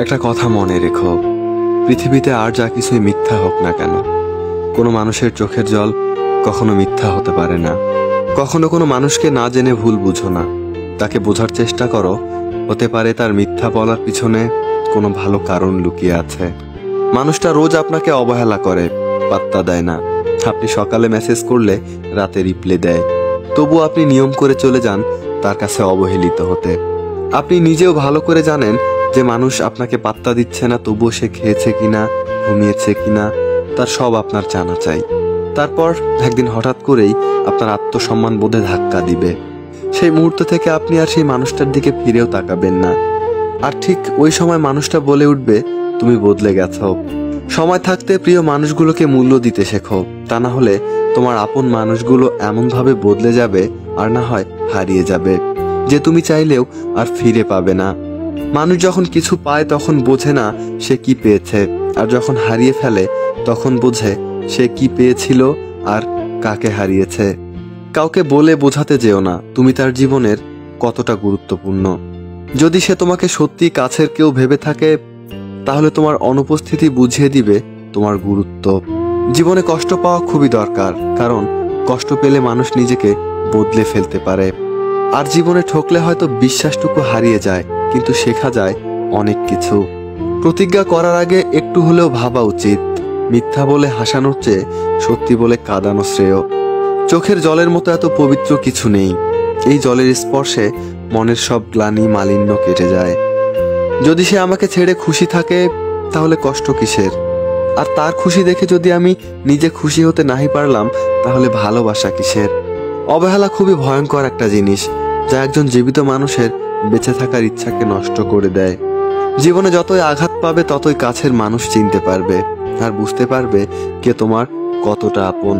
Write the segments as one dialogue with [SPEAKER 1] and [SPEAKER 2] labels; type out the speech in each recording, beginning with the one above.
[SPEAKER 1] একটা কথা মনে রেখো, পৃথিবীতে আর যা কিছুই মিথ্যা হোক না কেন, কোনো মানুষের চোখের জল কখনো মিথ্যা হতে পারে না। কখনো কোনো মানুষকে না জেনে ভুল বুঝো না, তাকে বোঝার চেষ্টা করো। হতে পারে তার মিথ্যা বলার পিছনে কোনো ভালো কারণ লুকিয়ে আছে। মানুষটা রোজ আপনাকে অবহেলা করে, পাত্তা দেয় না। আপনি সকালে মেসেজ করলে রাতে রিপ্লাই দেয়, তবু আপনি নিয়ম করে চলে যান তার কাছে অবহেলিত হতে। আপনি নিজেও ভালো করে জানেন যে মানুষ আপনাকে পাত্তা দিচ্ছে না, তবুও সে খেয়েছে কিনা, ঘুমিয়েছে কিনা, তার সব আপনার জানা চাই। তারপর একদিন হঠাৎ করেই আপনার আত্মসম্মান বোধে ধাক্কা দিবে। সেই মুহূর্ত থেকে আপনি আর সেই মানুষটার দিকে ফিরেও তাকাবেন না। আর ঠিক ওই সময় মানুষটা বলে উঠবে, তুমি বদলে গেছো। সময় থাকতে প্রিয় মানুষগুলোকে মূল্য দিতে শেখো, তা না হলে তোমার আপন মানুষগুলো এমনভাবে বদলে যাবে, আর না হয় হারিয়ে যাবে, যে তুমি চাইলেও আর ফিরে পাবে না। মানুষ যখন কিছু পায় তখন বোঝে না সে কি পেয়েছে, আর যখন হারিয়ে ফেলে তখন বোঝে সে কি পেয়েছিল আর কাকে হারিয়েছে। কাউকে বলে বোঝাতে যেও না তুমি তার জীবনের কতটা গুরুত্বপূর্ণ। যদি সে তোমাকে সত্যি কাছের কেউ ভেবে থাকে, তাহলে তোমার অনুপস্থিতি বুঝিয়ে দিবে তোমার গুরুত্ব। জীবনে কষ্ট পাওয়া খুবই দরকার, কারণ কষ্ট পেলে মানুষ নিজেকে বদলে ফেলতে পারে। আর জীবনে ঠকলে হয়তো বিশ্বাসটুকু হারিয়ে যায়, কিন্তু শেখা যায় অনেক কিছু। প্রতিজ্ঞা করার আগে একটু হলেও ভাবা উচিত। মিথ্যা বলে হাসানোর চেয়ে সত্যি বলে কাঁদানো শ্রেয়। চোখের জলের মতো এত পবিত্র কিছু নেই। এই জলের স্পর্শে মনের সব গ্লানি মালিন্য কেটে যায়। যদি সে আমাকে ছেড়ে খুশি থাকে, তাহলে কষ্ট কিসের? আর তার খুশি দেখে যদি আমি নিজে খুশি হতে নাহি পারলাম, তাহলে ভালোবাসা কিসের? অবহেলা খুবই ভয়ঙ্কর একটা জিনিস, যা একজন জীবিত মানুষের বেঁচে থাকার ইচ্ছাকে নষ্ট করে দেয়। জীবনে যতই আঘাত পাবে ততই কাছের মানুষ চিনতে পারবে, আর বুঝতে পারবে কে তোমার কতটা আপন।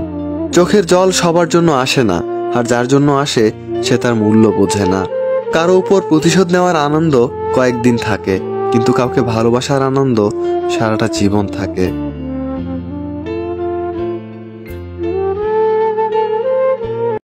[SPEAKER 1] চোখের জল সবার জন্য আসে না, আর যার জন্য আসে সে তার মূল্য বোঝে না। কারো উপর প্রতিশোধ নেওয়ার আনন্দ কয়েকদিন থাকে, কিন্তু কাউকে ভালোবাসার আনন্দ সারাটা জীবন থাকে।